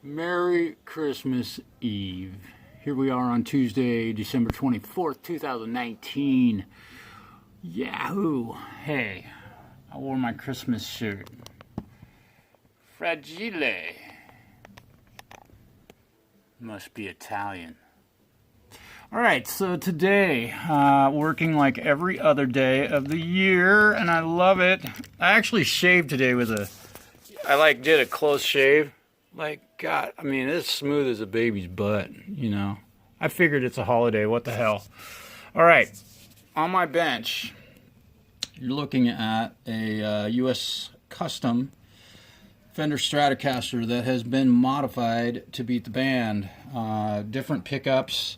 Merry Christmas Eve. Here we are on Tuesday, December 24th, 2019. Yahoo! Hey, I wore my Christmas shirt. Fragile. Must be Italian. Alright, so today, working like every other day of the year, and I love it. I actually shaved today with did a close shave. God, I mean, it's smooth as a baby's butt, you know. I figured it's a holiday, what the hell. Alright, on my bench, you're looking at a U.S. Custom Fender Stratocaster that has been modified to beat the band. Different pickups,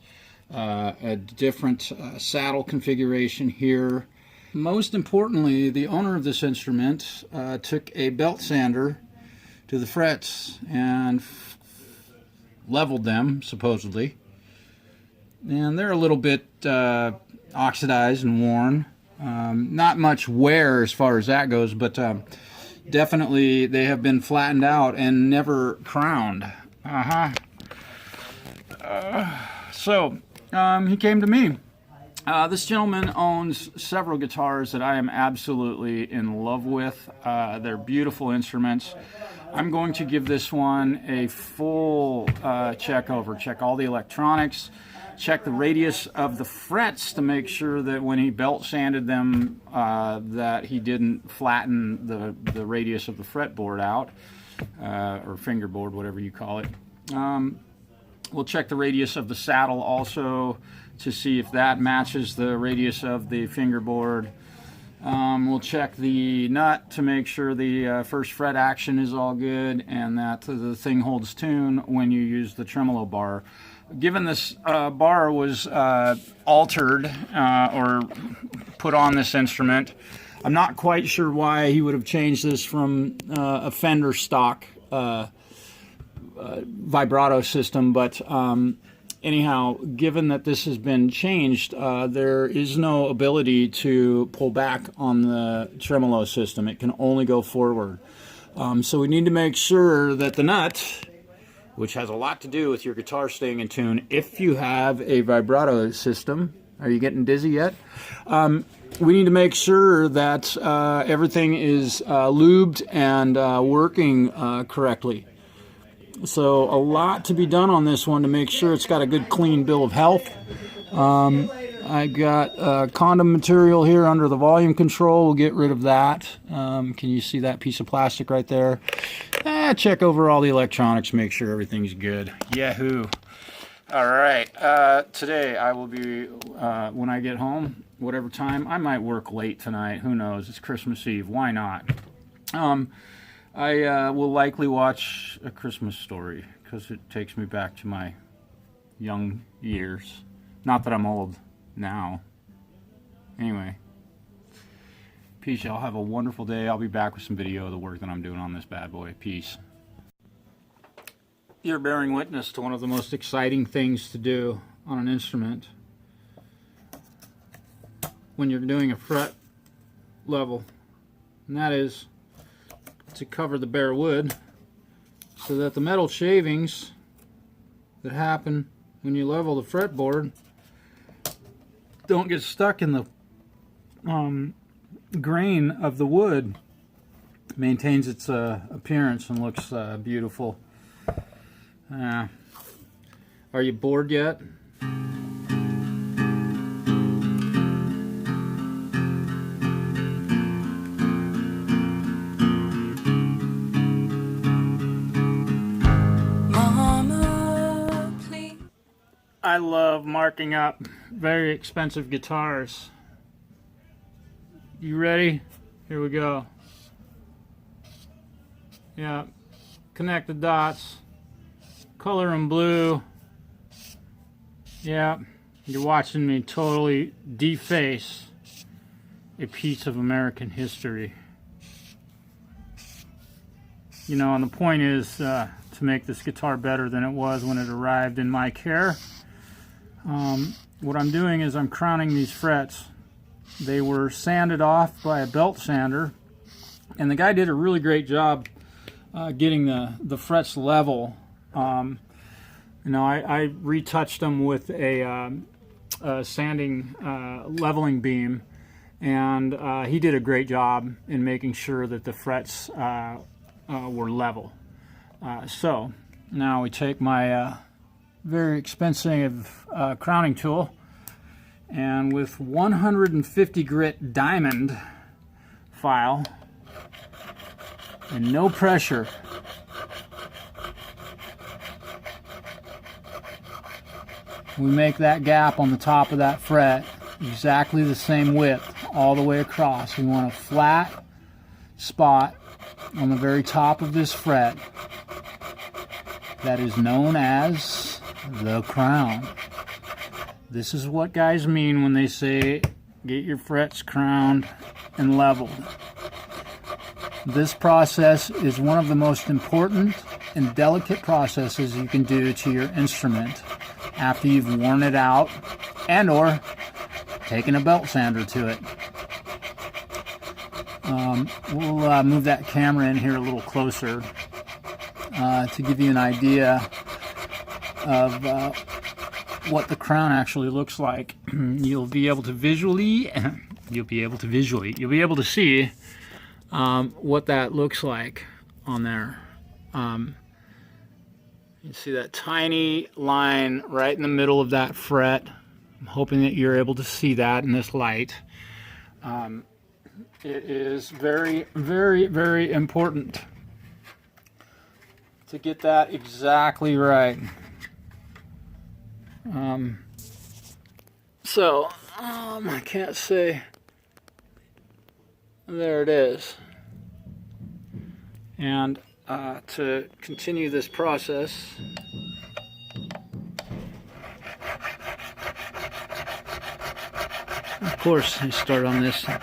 a different saddle configuration here. Most importantly, the owner of this instrument took a belt sander to the frets and leveled them, supposedly. And they're a little bit oxidized and worn. Not much wear as far as that goes, but definitely they have been flattened out and never crowned. So he came to me. This gentleman owns several guitars that I am absolutely in love with. They're beautiful instruments. I'm going to give this one a full check over. Check all the electronics. Check the radius of the frets to make sure that when he belt sanded them that he didn't flatten the radius of the fretboard out, or fingerboard, whatever you call it. We'll check the radius of the saddle also to see if that matches the radius of the fingerboard. We'll check the nut to make sure the first fret action is all good and that the thing holds tune when you use the tremolo bar. Given this bar was altered or put on this instrument, I'm not quite sure why he would have changed this from a Fender stock vibrato system, but anyhow, given that this has been changed, there is no ability to pull back on the tremolo system. It can only go forward. So we need to make sure that the nut, which has a lot to do with your guitar staying in tune, if you have a vibrato system, are you getting dizzy yet? We need to make sure that everything is lubed and working correctly. So a lot to be done on this one to make sure it's got a good clean bill of health. I got condom material here under the volume control. We'll get rid of that. Can you see that piece of plastic right there? Check over all the electronics, make sure everything's good. Yahoo! All right, today I will be, when I get home, whatever time, I might work late tonight, who knows, it's Christmas Eve, why not? I will likely watch A Christmas Story because it takes me back to my young years. Not that I'm old now. Anyway, peace. Y'all have a wonderful day. I'll be back with some video of the work that I'm doing on this bad boy. Peace. You're bearing witness to one of the most exciting things to do on an instrument when you're doing a fret level, and that is to cover the bare wood so that the metal shavings that happen when you level the fretboard don't get stuck in the grain of the wood. It maintains its appearance and looks beautiful. Are you bored yet? I love marking up very expensive guitars. You ready? Here we go. Yeah, connect the dots, color them blue. Yeah, you're watching me totally deface a piece of American history. You know, and the point is to make this guitar better than it was when it arrived in my care. What I'm doing is I'm crowning these frets. They were sanded off by a belt sander, and the guy did a really great job getting the frets level You know, I retouched them with a sanding leveling beam, and he did a great job in making sure that the frets were level. So now we take my very expensive crowning tool, and with 150 grit diamond file and no pressure, we make that gap on the top of that fret exactly the same width all the way across. We want a flat spot on the very top of this fret that is known as the crown. This is what guys mean when they say get your frets crowned and leveled. This process is one of the most important and delicate processes you can do to your instrument after you've worn it out and or taken a belt sander to it. We'll move that camera in here a little closer to give you an idea of what the crown actually looks like. You'll be able to see what that looks like on there. You see that tiny line right in the middle of that fret. I'm hoping that you're able to see that in this light. It is very, very, very important to get that exactly right. I can't say. There it is. And to continue this process, of course, I start on this. I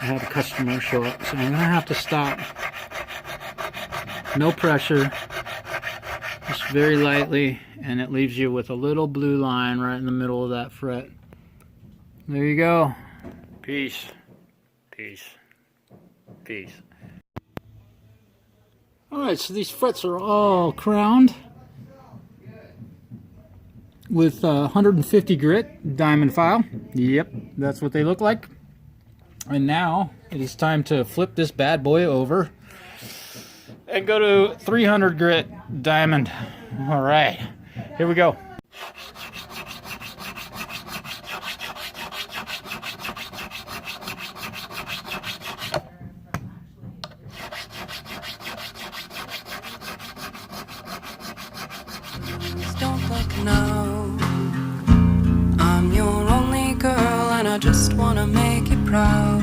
have a customer show up, so I'm gonna have to stop. No pressure, just very lightly, and it leaves you with a little blue line right in the middle of that fret. There you go. Peace. Peace. Peace. Alright, so these frets are all crowned with 150 grit diamond file. Yep, that's what they look like. And now it is time to flip this bad boy over and go to 300 grit diamond. Alright, here we go. Don't look now, I'm your only girl and I just wanna make you proud.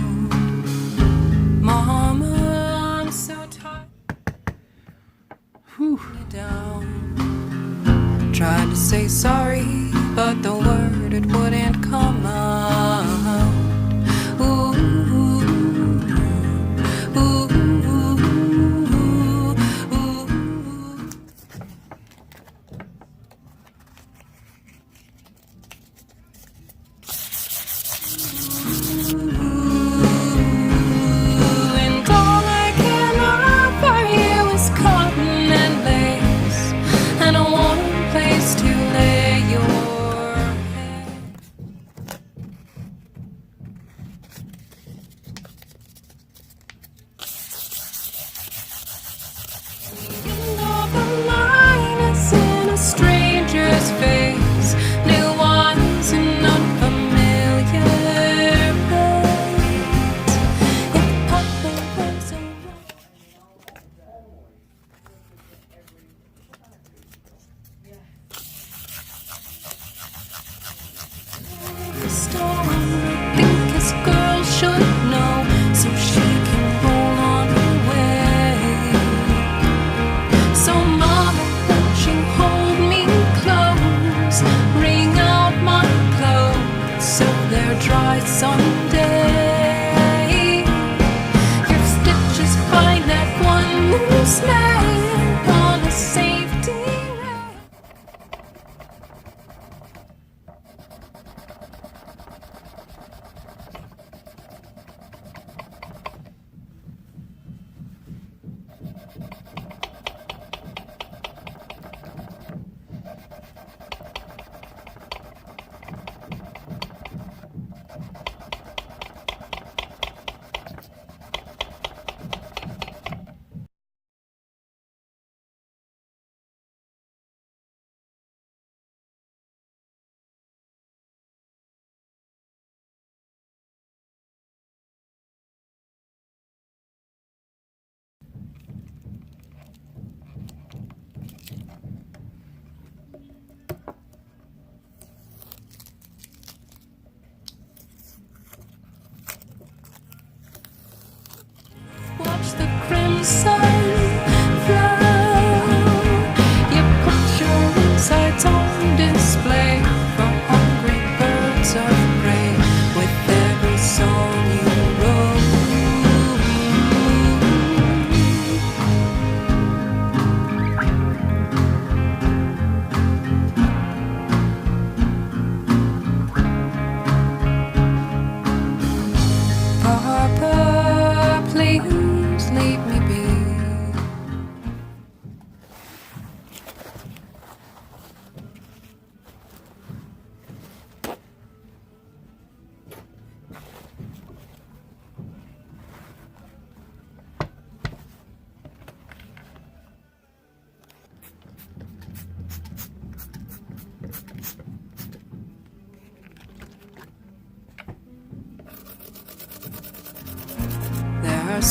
Mama, I'm so tired. You down. Tried to say sorry, but the word it wouldn't come out. Ooh, ooh, ooh.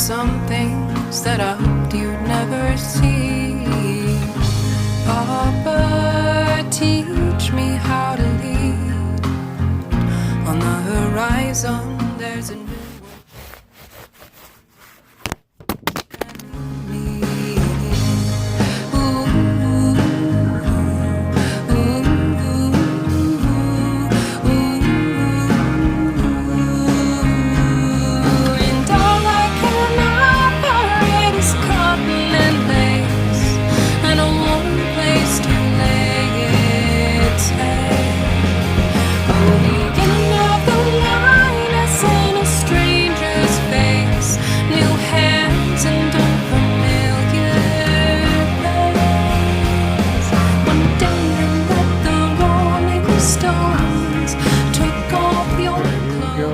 some things that I hoped you'd never see. Papa, teach me how to lead. On the horizon, there's a new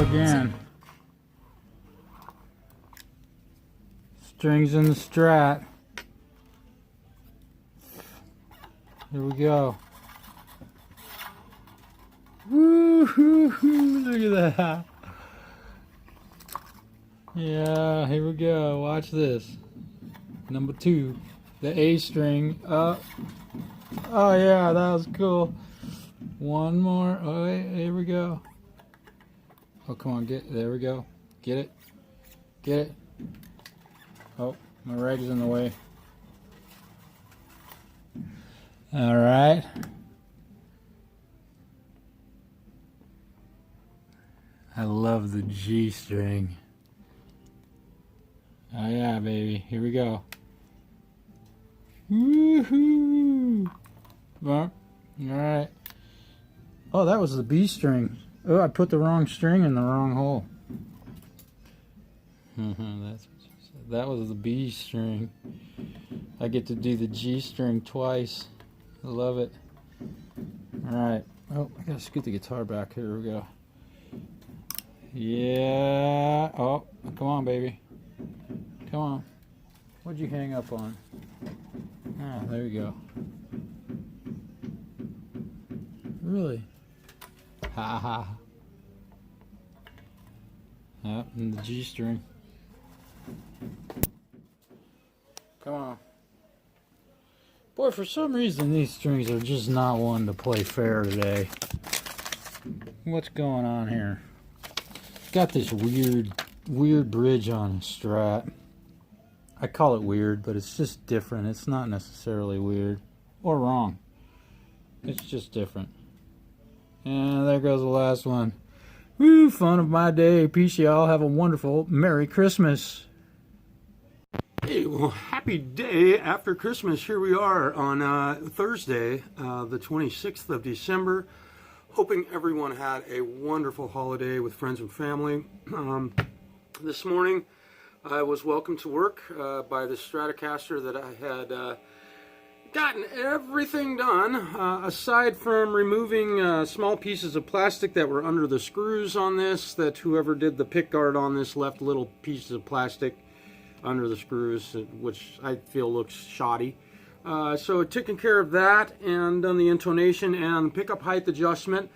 again. Strings in the Strat. Here we go. Woo-hoo-hoo, look at that. Yeah, here we go. Watch this. Number 2, the A string. Oh yeah, that was cool. One more. Oh, wait, here we go. Oh, come on, there we go. Get it. Get it. Oh, my reg's in the way. All right. I love the G string. Oh yeah, baby. Here we go. Woohoo! All right. Oh, that was the B string. Oh, I put the wrong string in the wrong hole. That's what you said. That was the B string. I get to do the G string twice. I love it. Alright. Oh, I gotta scoot the guitar back. Here we go. Yeah. Oh, come on, baby. Come on. What'd you hang up on? Oh, there you go. Really? Ha ha. Yep, and the G string. Come on. Boy, for some reason these strings are just not one to play fair today. What's going on here? Got this weird bridge on a Strat. I call it weird, but it's just different. It's not necessarily weird or wrong. It's just different. And there goes the last one. Woo, fun of my day. Peace, y'all. Have a wonderful Merry Christmas. Hey, well, happy day after Christmas. Here we are on Thursday, the 26th of December. Hoping everyone had a wonderful holiday with friends and family. This morning, I was welcomed to work by the Stratocaster that I had gotten everything done, aside from removing small pieces of plastic that were under the screws on this, that whoever did the pick guard on this left little pieces of plastic under the screws, which I feel looks shoddy. So taking care of that and done the intonation and pickup height adjustment.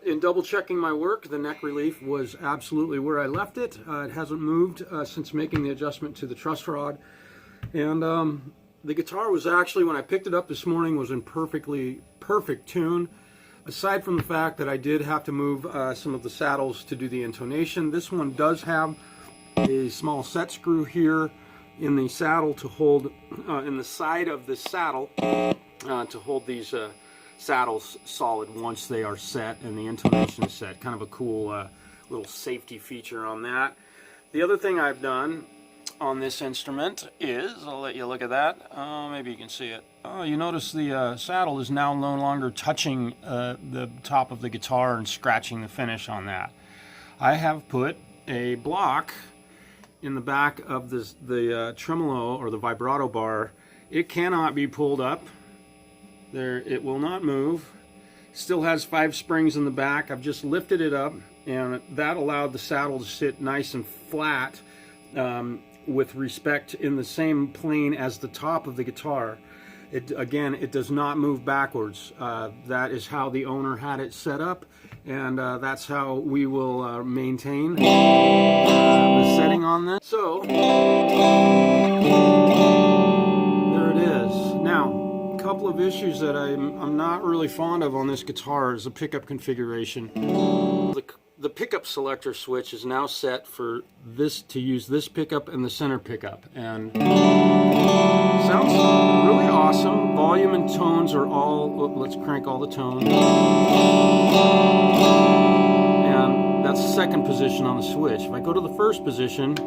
In double checking my work, the neck relief was absolutely where I left it. It hasn't moved since making the adjustment to the truss rod. And the guitar was actually, when I picked it up this morning, was in perfect tune. Aside from the fact that I did have to move some of the saddles to do the intonation. This one does have a small set screw here in the saddle to hold, in the side of the saddle, to hold these saddles solid once they are set and the intonation is set. Kind of a cool little safety feature on that. The other thing I've done on this instrument is, I'll let you look at that, maybe you can see it. You notice the saddle is now no longer touching the top of the guitar and scratching the finish on that. I have put a block in the back of the tremolo or the vibrato bar. It cannot be pulled up. There, it will not move. Still has 5 springs in the back. I've just lifted it up, and that allowed the saddle to sit nice and flat with respect in the same plane as the top of the guitar. Again, it does not move backwards. That is how the owner had it set up, and that's how we will maintain the setting on this. So there it is. Now, a couple of issues that I'm not really fond of on this guitar is the pickup configuration. The pickup selector switch is now set for this, to use this pickup and the center pickup, and sounds really awesome. Volume and tones are all, let's crank all the tones, and that's the second position on the switch. If I go to the first position, a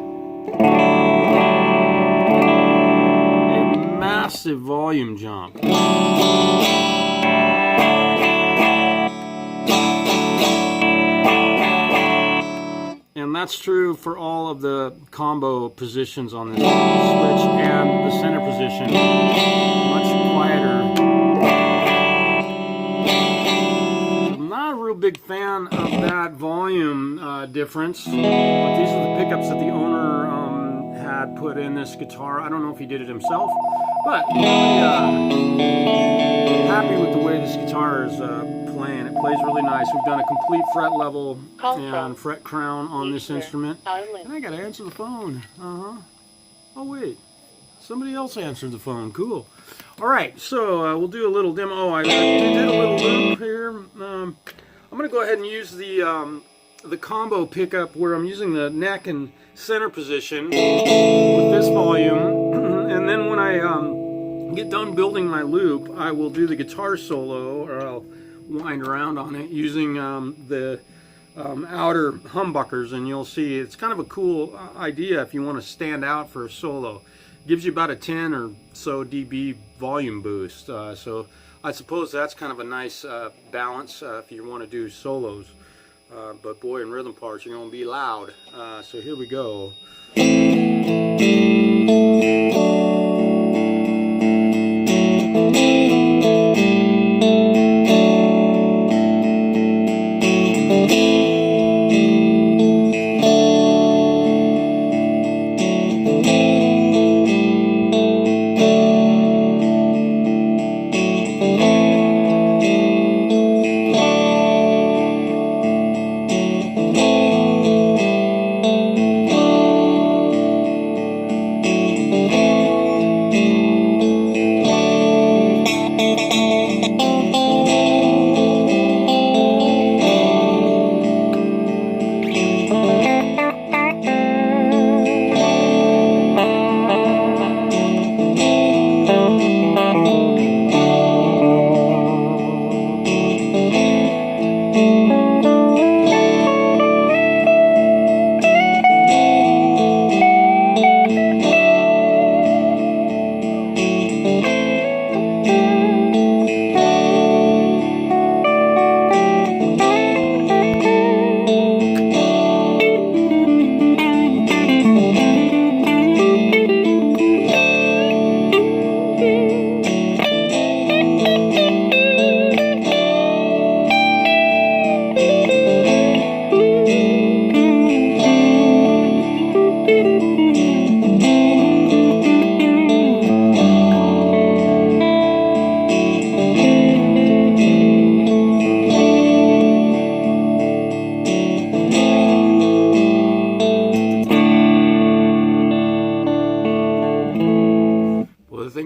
massive volume jump. And that's true for all of the combo positions on this switch, and the center position, much quieter. I'm not a real big fan of that volume difference, but these are the pickups that the owner had put in this guitar. I don't know if he did it himself, but really happy with the way this guitar is playing. It plays really nice. We've done a complete fret level and fret crown on this instrument. And I gotta answer the phone. Oh wait, somebody else answered the phone. Cool. All right, so we'll do a little demo. Oh, I did a little loop here. I'm gonna go ahead and use the combo pickup where I'm using the neck and center position with this volume, and then when I get done building my loop, I will do the guitar solo, or I'll wind around on it using the outer humbuckers, and you'll see it's kind of a cool idea if you want to stand out for a solo. Gives you about a 10 or so dB volume boost, so I suppose that's kind of a nice balance if you want to do solos. But boy, in rhythm parts you're going to be loud. So here we go.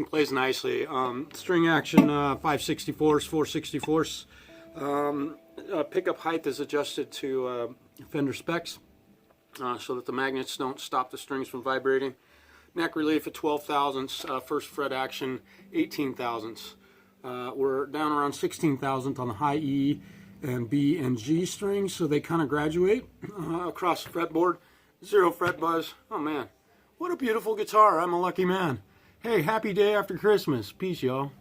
Plays nicely. String action 5/64, 4/64. Pickup height is adjusted to Fender specs so that the magnets don't stop the strings from vibrating. Neck relief at 12 thousandths. First fret action 18 thousandths. We're down around 16 thousandths on the high E and B and G strings, so they kind of graduate across the fretboard. 0 fret buzz. Oh man, what a beautiful guitar. I'm a lucky man. Hey, happy day after Christmas. Peace, y'all.